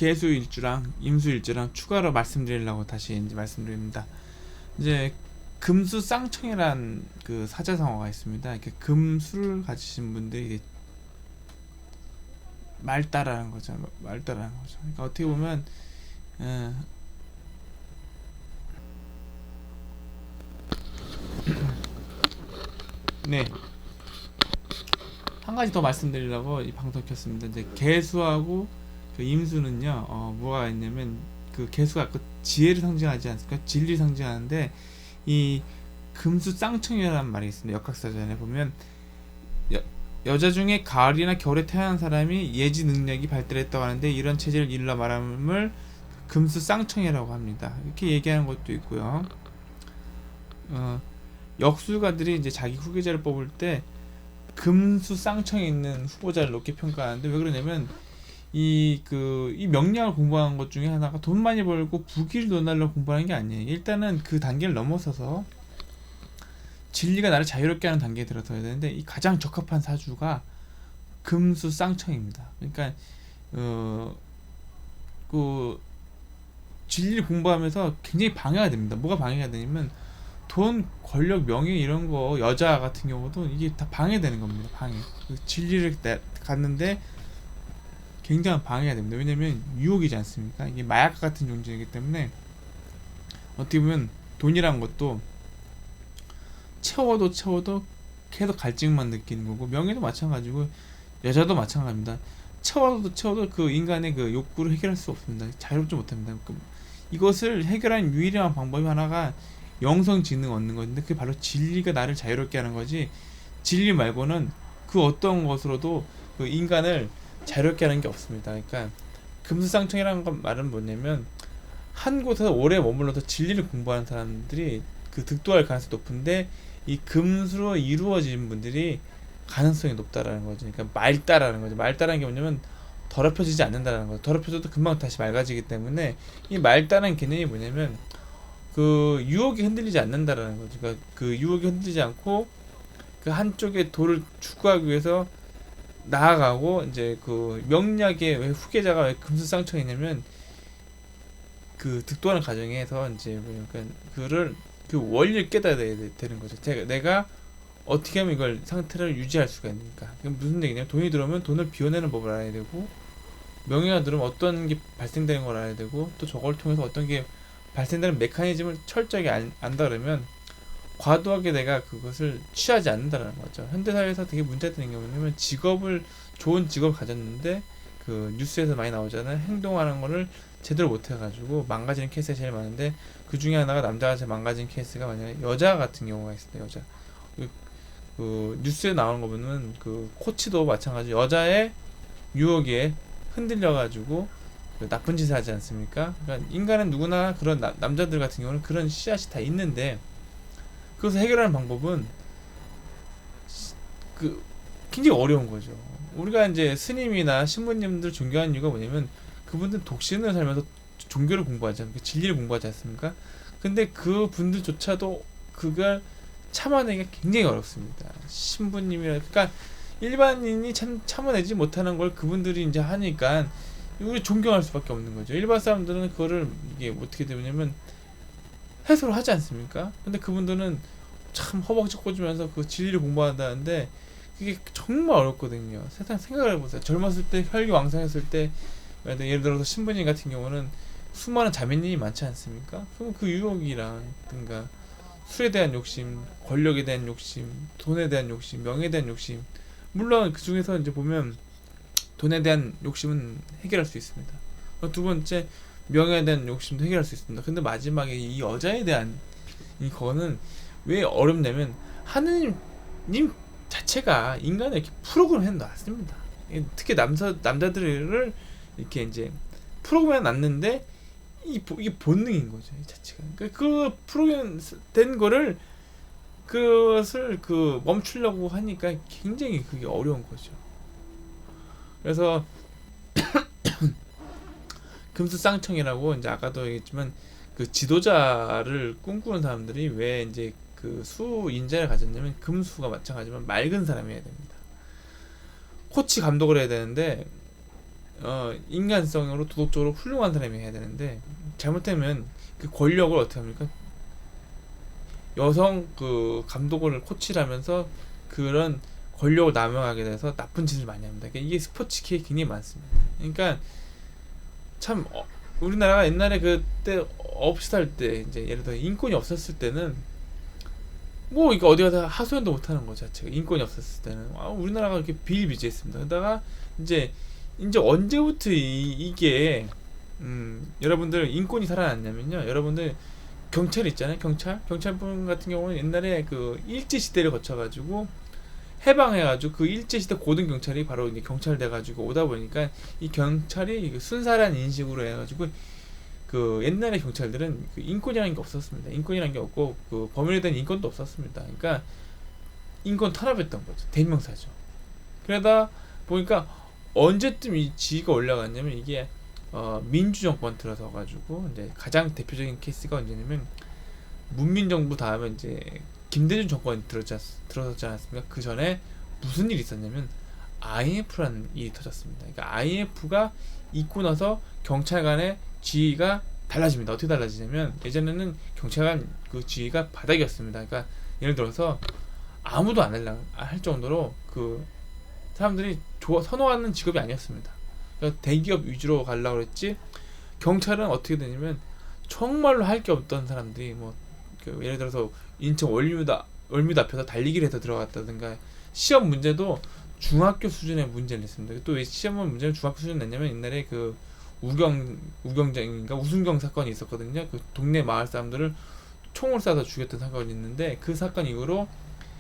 개수일주랑 임수일주랑 추가로 말씀드리려고 다시 이제 말씀드립니다. 이제 금수쌍청이란 그 사자성어가 있습니다. 이렇게 금수를 가지신 분들이 맑다라는 거죠. 맑다라는 거죠. 그러니까 어떻게 보면 어, 네, 한 가지 더 말씀드리려고 이 방송 켰습니다. 이제 개수하고 그 임수는요, 뭐가 있냐면 그 개수가 그 지혜를 상징하지 않습니까? 진리를 상징하는데 이 금수쌍청이라는 말이 있습니다. 역학사전에 보면 여자 중에 가을이나 겨울에 태어난 사람이 예지 능력이 발달했다고 하는데 이런 체질을 일러 말함을 금수쌍청이라고 합니다. 이렇게 얘기하는 것도 있고요. 역술가들이 이제 자기 후계자를 뽑을 때 금수쌍청에 있는 후보자를 높게 평가하는데 왜 그러냐면 이 명량을 공부하는 것 중에 하나가 돈 많이 벌고 부귀를 논하려고 공부하는 게 아니에요. 일단은 그 단계를 넘어서서 진리가 나를 자유롭게 하는 단계에 들어서야 되는데 이 가장 적합한 사주가 금수쌍청입니다. 그러니까 그 진리를 공부하면서 굉장히 방해가 됩니다. 뭐가 방해가 되냐면 돈, 권력, 명예 이런 거 여자 같은 경우도 이게 다 방해되는 겁니다. 방해. 그 진리를 갖는데 굉장한 방해가 됩니다. 왜냐면 유혹이지 않습니까? 이게 마약 같은 존재이기 때문에 어떻게 보면 돈이란 것도 채워도 계속 갈증만 느끼는 거고 명예도 마찬가지고 여자도 마찬가지입니다. 채워도 그 인간의 그 욕구를 해결할 수 없습니다. 자유롭지 못합니다. 이것을 해결하는 유일한 방법이 하나가 영성지능 얻는 것인데 그게 바로 진리가 나를 자유롭게 하는 거지 진리 말고는 그 어떤 것으로도 그 인간을 자유롭게 하는 게 없습니다. 그러니까 금수상청이라는 건 말은 뭐냐면 한 곳에서 오래 머물러서 진리를 공부하는 사람들이 그 득도할 가능성이 높은데 이 금수로 이루어진 분들이 가능성이 높다라는 거죠. 그러니까 맑다라는 거죠. 맑다라는 게 뭐냐면 더럽혀지지 않는다라는 거죠. 더럽혀져도 금방 다시 맑아지기 때문에 이 맑다는 개념이 뭐냐면 그 유혹이 흔들리지 않는다라는 거죠. 그러니까 그 유혹이 흔들리지 않고 그 한쪽의 도를 추구하기 위해서 나아가고 이제 그 명리학의 왜 후계자가 왜 금수상청이냐면 그 득도하는 과정에서 이제 그러니까 그를 그 원리를 깨달아야 되는 거죠. 내가 어떻게 하면 이걸 상태를 유지할 수가 있는가? 이게 무슨 얘기냐면 돈이 들어오면 돈을 비워내는 법을 알아야 되고 명예가 들어오면 어떤 게 발생되는 걸 알아야 되고 또 저걸 통해서 어떤 게 발생되는 메커니즘을 철저하게 안다 그러면 과도하게 내가 그것을 취하지 않는다는 거죠. 현대사회에서 되게 문제되는 게 뭐냐면 좋은 직업을 가졌는데 그 뉴스에서 많이 나오잖아요. 행동하는 거를 제대로 못해가지고 망가지는 케이스가 제일 많은데 그 중에 하나가 남자가 망가진 케이스가 만약에 여자 같은 경우가 있어요. 여자 그 뉴스에 나오는 거 보면 그 코치도 마찬가지 여자의 유혹에 흔들려가지고 그 나쁜 짓을 하지 않습니까? 그러니까 인간은 누구나 그런 남자들 같은 경우는 그런 씨앗이 다 있는데 그것을 해결하는 방법은 그 굉장히 어려운 거죠. 우리가 이제 스님이나 신부님들 존경하는 이유가 뭐냐면 그분들 독신을 살면서 종교를 공부하지 않습니까? 진리를 공부하지 않습니까? 근데 그 분들조차도 그걸 참아내기가 굉장히 어렵습니다. 신부님이라 그러니까 일반인이 참아내지 못하는 걸 그분들이 이제 하니까 우리 존경할 수밖에 없는 거죠. 일반 사람들은 그거를 이게 어떻게 되냐면 해소를 하지 않습니까? 근데 그분들은 참 허벅지 꽂으면서 그 진리를 공부한다는데 그게 정말 어렵거든요. 세상 생각을 해보세요. 젊었을 때 혈기왕성했을 때 예를 들어서 신부님 같은 경우는 수많은 자매님이 많지 않습니까? 그럼 그 유혹이라든가 술에 대한 욕심, 권력에 대한 욕심, 돈에 대한 욕심, 명예에 대한 욕심 물론 그 중에서 이제 보면 돈에 대한 욕심은 해결할 수 있습니다. 두 번째 명예에 대한 욕심도 해결할 수 있습니다. 근데 마지막에 이 여자에 대한 이거는 왜 어렵냐면 하느님 자체가 인간을 이렇게 프로그램해 놨습니다. 특히 남자들을 이렇게 이제 프로그램해 놨는데 이게 본능인 거죠. 이 자체가. 그러니까 그 프로그램 된 거를 그것을 그 멈추려고 하니까 굉장히 그게 어려운 거죠. 그래서 금수쌍청이라고 이제 아까도 얘기했지만 그 지도자를 꿈꾸는 사람들이 왜 이제 그 수인자를 가졌냐면 금수가 마찬가지지만 맑은 사람이어야 됩니다. 코치 감독을 해야 되는데 인간성으로 도덕적으로 훌륭한 사람이 해야 되는데 잘못되면 그 권력을 어떻게 합니까? 여성 그 감독을 코치를 하면서 그런 권력을 남용하게 돼서 나쁜 짓을 많이 합니다. 그러니까 이게 스포츠계에 굉장히 많습니다. 그러니까 참 우리나라가 옛날에 그때 없이 살 때 이제 예를 들어 인권이 없었을 때는 뭐 이거 어디 가서 하소연도 못하는 거 자체가 인권이 없었을 때는 우리나라가 이렇게 비일비재했습니다. 그러다가 이제 언제부터 이게 여러분들 인권이 살아났냐면요. 여러분들 경찰 있잖아요. 경찰분 같은 경우는 옛날에 그 일제 시대를 거쳐가지고 해방해가지고 그 일제 시대 고등 경찰이 바로 이제 경찰 돼가지고 오다 보니까 이 경찰이 순사란 인식으로 해가지고 그 옛날에 경찰들은 그 인권이라는 게 없었습니다. 인권이라는 게 없고 그 범인에 대한 인권도 없었습니다. 그러니까 인권 탄압했던 거죠. 대명사죠. 그러다 보니까 언제쯤 이 지위가 올라갔냐면 이게 민주정권 들어서 가지고 이제 가장 대표적인 케이스가 언제냐면 문민정부 다음에 이제 김대중 정권이 들어섰지 않았습니까? 그 전에 무슨 일이 있었냐면 IMF라는 일이 터졌습니다. 그러니까 IMF가 있고 나서 경찰 간의 지위가 달라집니다. 어떻게 달라지냐면 예전에는 경찰관 그 지위가 바닥이었습니다. 그러니까 예를 들어서 아무도 안 할 정도로 그 사람들이 선호하는 직업이 아니었습니다. 그러니까 대기업 위주로 가려고 그랬지 경찰은 어떻게 되냐면 정말로 할 게 없던 사람들이 그 예를 들어서 인천 월미도 앞에서 달리기를 해서 들어갔다든가 시험 문제도 중학교 수준의 문제를 냈습니다. 또 왜 시험 문제를 중학교 수준 냈냐면 옛날에 그 우경장인가 우순경 사건이 있었거든요. 그 동네 마을 사람들을 총을 쏴서 죽였던 사건이 있는데 그 사건 이후로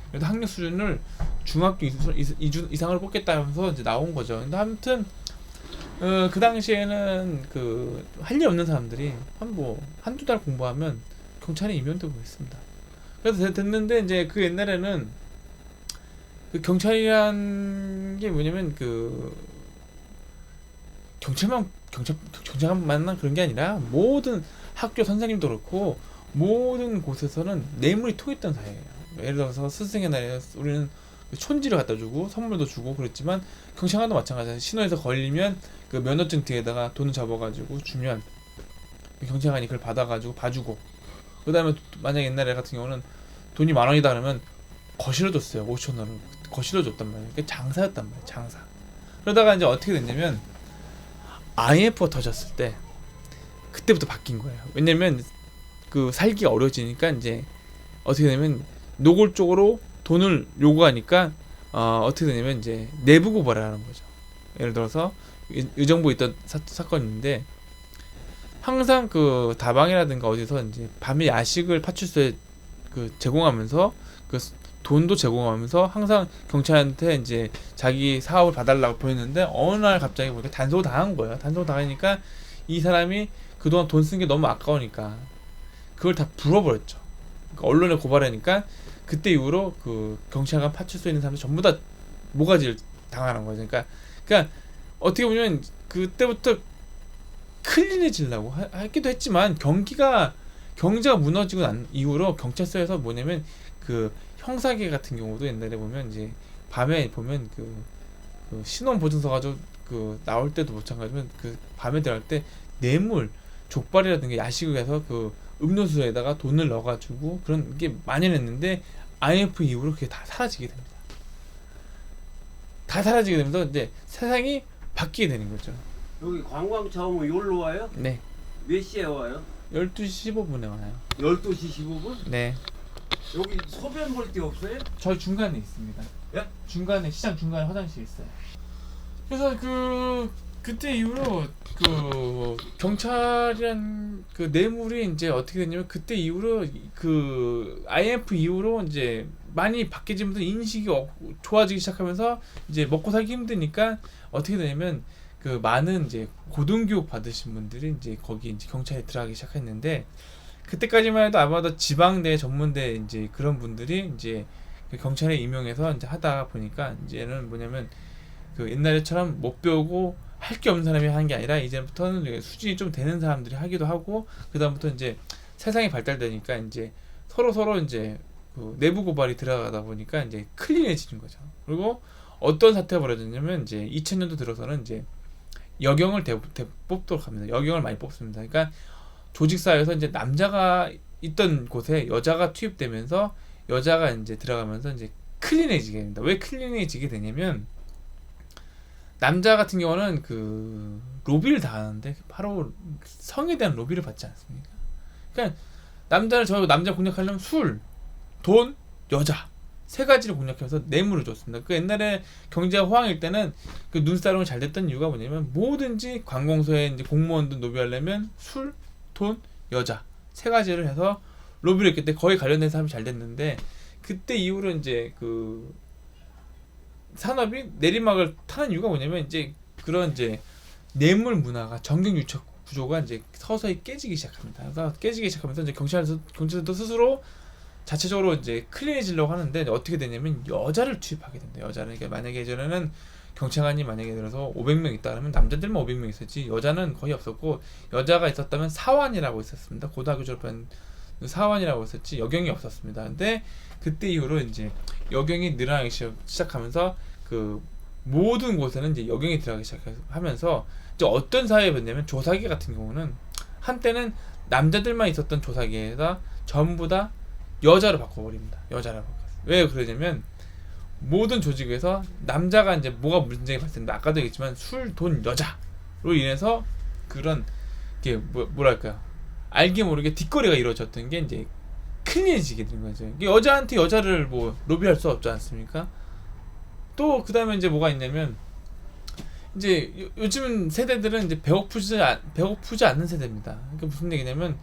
그래도 학력 수준을 중학교 이상으로 뽑겠다면서 이제 나온 거죠. 근데 아무튼 그 당시에는 그 할 일 없는 사람들이 한두 달 공부하면 경찰에 임용되고 있습니다. 그래서 됐는데 이제 그 옛날에는 그 경찰이란 게 뭐냐면 그 경찰만만 그런 게 아니라 모든 학교 선생님도 그렇고 모든 곳에서는 뇌물이 통했던 사회예요. 예를 들어서 스승의 날에 우리는 촌지를 갖다 주고 선물도 주고 그랬지만 경찰관도 마찬가지예요. 신호에서 걸리면 그 면허증 뒤에다가 돈을 접어가지고 주면 경찰관이 그걸 받아가지고 봐주고 그 다음에 만약 옛날에 같은 경우는 돈이 10,000원이다 그러면 거실어 줬어요. 5,000원을 거실어 줬단 말이에요. 그게 장사였단 말이에요. 장사. 그러다가 이제 어떻게 됐냐면 IMF가 터졌을 때 그때부터 바뀐 거예요. 왜냐면 그 살기가 어려워지니까 이제 어떻게 되냐면 노골적으로 돈을 요구하니까 어떻게 되냐면 이제 내부 고발을 하는 거죠. 예를 들어서 의정부에 있던 사건인데 항상 그 다방이라든가 어디서 이제 밤에 야식을 파출소에 그 제공하면서 그 돈도 제공하면서 항상 경찰한테 이제 자기 사업을 봐달라고 보냈는데 어느 날 갑자기 보니까 단속을 당한 거예요. 단속 당하니까 이 사람이 그동안 돈 쓴 게 너무 아까우니까 그걸 다 불어버렸죠. 그러니까 언론에 고발하니까 그때 이후로 그 경찰관 파출소에 있는 사람들 전부 다 모가지를 당하는 거죠. 그러니까 어떻게 보면 그때부터 클린해지려고 하기도 했지만 경제가 무너지고 난 이후로 경찰서에서 뭐냐면 그 형사계 같은 경우도 옛날에 보면 이제 밤에 보면 그 신원 보증서 가지고 그 나올 때도 마찬가지면 그 밤에 들어갈 때 뇌물 족발이라든가 야식을 해서 그 음료수에다가 돈을 넣어가지고 그런 게 만연했는데 IMF 이후로 그게 다 사라지게 됩니다. 다 사라지게 되면서 이제 세상이 바뀌게 되는 거죠. 여기 관광차 오면 여기로 와요? 네. 몇 시에 와요? 12시 15분에 와요. 12시 15분? 네. 여기 소변 볼 데 없어요? 저희 중간에 있습니다. 예? 중간에 시장 중간에 화장실 있어요. 그래서 그때 이후로 그 경찰이란 그 뇌물이 이제 어떻게 됐냐면 그때 이후로 그 IMF 이후로 이제 많이 바뀌지면서 인식이 좋아지기 시작하면서 이제 먹고 살기 힘드니까 어떻게 되냐면 그 많은 이제 고등교육 받으신 분들이 이제 거기 이제 경찰에 들어가기 시작했는데 그때까지만 해도 아마도 지방대 전문대 이제 그런 분들이 이제 그 경찰에 임용해서 이제 하다 보니까 이제는 뭐냐면 그 옛날에처럼 못 배우고 할 게 없는 사람이 하는 게 아니라 이제부터는 수준이 좀 되는 사람들이 하기도 하고 그다음부터 이제 세상이 발달되니까 이제 서로 이제 그 내부 고발이 들어가다 보니까 이제 클린해지는 거죠. 그리고 어떤 사태가 벌어졌냐면 이제 2000년도 들어서는 이제 여경을 뽑도록 합니다. 여경을 많이 뽑습니다. 그러니까 조직사회에서 이제 남자가 있던 곳에 여자가 투입되면서 여자가 이제 들어가면서 이제 클린해지게 됩니다. 왜 클린해지게 되냐면 남자 같은 경우는 그 로비를 다 하는데 바로 성에 대한 로비를 받지 않습니까? 그러니까 남자 공략하려면 술, 돈, 여자 세 가지를 공략해서 뇌물을 줬습니다. 그 옛날에 경제가 호황일 때는 그 눈싸움이 잘 됐던 이유가 뭐냐면 뭐든지 관공서에 이제 공무원들 노비하려면 술, 돈, 여자 세 가지를 해서 로비를 했기 때문에 거의 관련된 사람이 잘 됐는데 그때 이후로 이제 그 산업이 내리막을 타는 이유가 뭐냐면 이제 그런 이제 뇌물 문화가 정경 유착 구조가 이제 서서히 깨지기 시작합니다. 그래서 깨지기 시작하면서 이제 경찰도 스스로 자체적으로 이제 클린해지려고 하는데 어떻게 되냐면 여자를 투입하게 됩니다. 여자는 그러니까 만약에 예전에는 경찰관이 만약에 예를 들어서 500명 있다 그러면 남자들만 500명 있었지 여자는 거의 없었고 여자가 있었다면 사완이라고 있었습니다. 고등학교 졸업한 사완이라고 있었지 여경이 없었습니다. 근데 그때 이후로 이제 여경이 늘어나기 시작하면서 그 모든 곳에는 이제 여경이 들어가기 시작하면서 이제 어떤 사회에 변냐면 조사기 같은 경우는 한때는 남자들만 있었던 조사기에다 전부 다 여자로 바꿔버립니다. 여자로 바꿨어요. 왜 그러냐면 모든 조직에서 남자가 이제 뭐가 문제가 발생된다. 아까도 얘기했지만 술, 돈, 여자로 인해서 그런 게 뭐랄까요? 알게 모르게 뒷거래가 이루어졌던 게 이제 클린해지게 되는 거죠. 여자한테 여자를 뭐 로비할 수 없지 않습니까? 또 그다음에 이제 뭐가 있냐면 이제 요즘 세대들은 이제 배고프지 않는 세대입니다. 그러니까 무슨 얘기냐면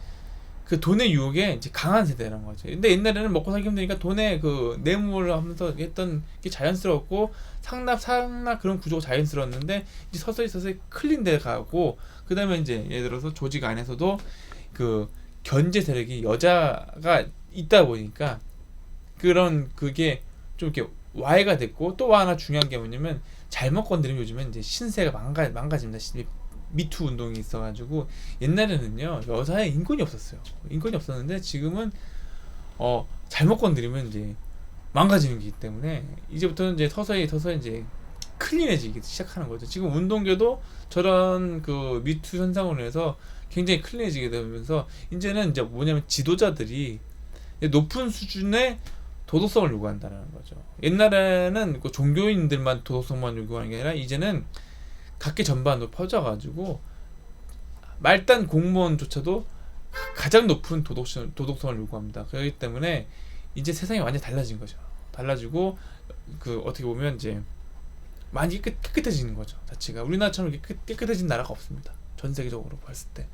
그 돈의 유혹에 이제 강한 세대라는 거죠. 근데 옛날에는 먹고 살기 힘드니까 돈에 그 뇌물을 하면서 했던 게 자연스러웠고 상납 그런 구조가 자연스러웠는데 이제 서서히 클린돼 가고 그다음에 이제 예를 들어서 조직 안에서도 그 견제 세력이 여자가 있다 보니까 그런 그게 좀 이렇게 와해가 됐고 또 하나 중요한 게 뭐냐면 잘못 건드리면 요즘엔 이제 신세가 망가집니다. 미투 운동이 있어가지고 옛날에는요 여자의 인권이 없었어요. 인권이 없었는데 지금은 잘못 건드리면 이제 망가지는 거기 때문에 이제부터는 이제 서서히 이제 클린해지기 시작하는 거죠. 지금 운동계도 저런 그 미투 현상으로 해서 굉장히 클린해지게 되면서 이제는 이제 뭐냐면 지도자들이 높은 수준의 도덕성을 요구한다는 거죠. 옛날에는 그 종교인들만 도덕성만 요구하는 게 아니라 이제는 각계 전반으로 퍼져가지고 말단 공무원조차도 가장 높은 도덕성을 요구합니다. 그렇기 때문에 이제 세상이 완전히 달라진 거죠. 달라지고 그 어떻게 보면 이제 많이 깨끗해지는 거죠. 자체가 우리나라처럼 깨끗해진 나라가 없습니다. 전 세계적으로 봤을 때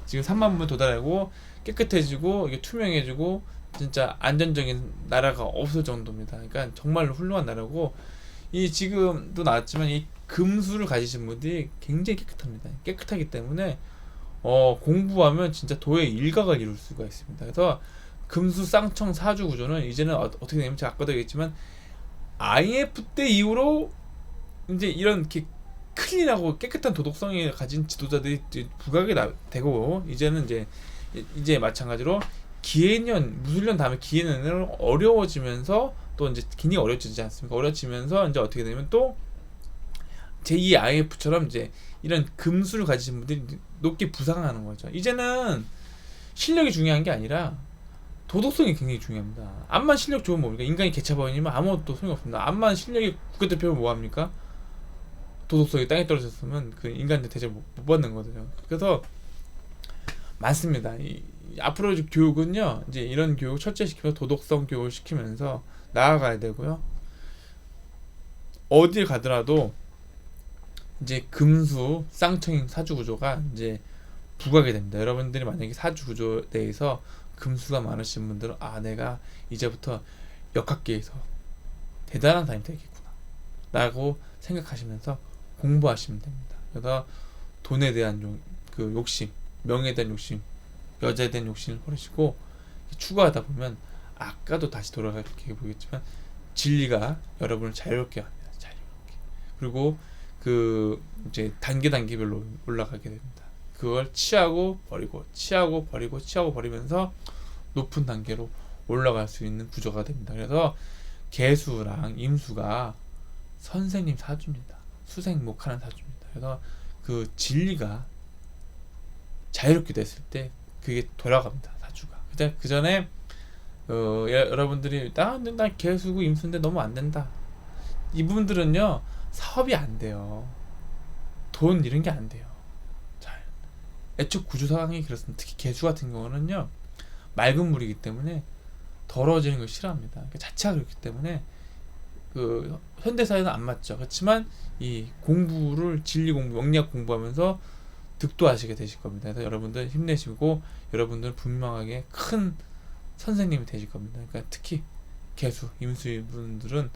지금 3만 분 도달하고 깨끗해지고 이게 투명해지고 진짜 안전적인 나라가 없을 정도입니다. 그러니까 정말로 훌륭한 나라고 이 지금도 나왔지만 이 금수를 가지신 분들이 굉장히 깨끗합니다. 깨끗하기 때문에 공부하면 진짜 도의 일각을 이룰 수가 있습니다. 그래서 금수 쌍청 사주 구조는 이제는 어떻게 되냐면 제가 아까도 얘기했지만 IMF 때 이후로 이제 이런 이렇게 클린하고 깨끗한 도덕성을 가진 지도자들이 부각이 되고 이제는 이제 마찬가지로 기해년 무술년 다음에 기해년은 어려워지면서 또 이제 굉장히 어려워지지 않습니까? 어려워지면서 이제 어떻게 되냐면 또 제2 IMF처럼 이제 이런 금수를 가지신 분들이 높게 부상하는 거죠. 이제는 실력이 중요한 게 아니라 도덕성이 굉장히 중요합니다. 암만 실력 좋으면 뭡니까? 인간이 개차반이면 아무것도 소용이 없습니다. 암만 실력이 국가대표면 뭐합니까? 도덕성이 땅에 떨어졌으면 그 인간한테 대접 못 받는 거거든요. 그래서 많습니다. 앞으로 교육은요, 이제 이런 교육 철저시키면서 도덕성 교육을 시키면서 나아가야 되고요. 어딜 가더라도 이제 금수 쌍청인 사주 구조가 이제 부각이 됩니다. 여러분들이 만약에 사주 구조 내에서 금수가 많으신 분들은 내가 이제부터 역학계에서 대단한 사람이 되겠구나 라고 생각하시면서 공부하시면 됩니다. 그래서 돈에 대한 그 욕심, 명예에 대한 욕심, 여자에 대한 욕심을 버리시고 추구하다 보면 아까도 다시 돌아가게 보겠지만 진리가 여러분을 자유롭게 합니다. 자유롭게. 그리고 그 이제 단계별로 올라가게 됩니다. 그걸 취하고 버리면서 높은 단계로 올라갈 수 있는 구조가 됩니다. 그래서 개수랑 임수가 선생님 사주입니다. 수생목하는 사주입니다. 그래서 그 진리가 자유롭게 됐을 때 그게 돌아갑니다. 사주가. 그 전에 여러분들이 난 개수고 임수인데 너무 안 된다. 이분들은요 사업이 안 돼요. 돈 이런 게 안 돼요. 잘 애초 구조 상황이 그렇습니다. 특히 개수 같은 경우는요 맑은 물이기 때문에 더러워지는 걸 싫어합니다. 그러니까 자체가 그렇기 때문에 그 현대사회는 안 맞죠. 그렇지만 이 공부를 진리 공부, 영리학 공부하면서 득도하시게 되실 겁니다. 그래서 여러분들 힘내시고 여러분들 분명하게 큰 선생님이 되실 겁니다. 그러니까 특히 개수, 임수 분들은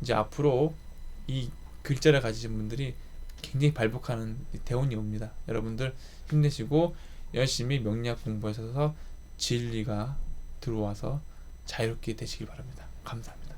이제 앞으로 이 글자를 가지신 분들이 굉장히 발복하는 대운이 옵니다. 여러분들 힘내시고 열심히 명리학 공부하셔서 진리가 들어와서 자유롭게 되시길 바랍니다. 감사합니다.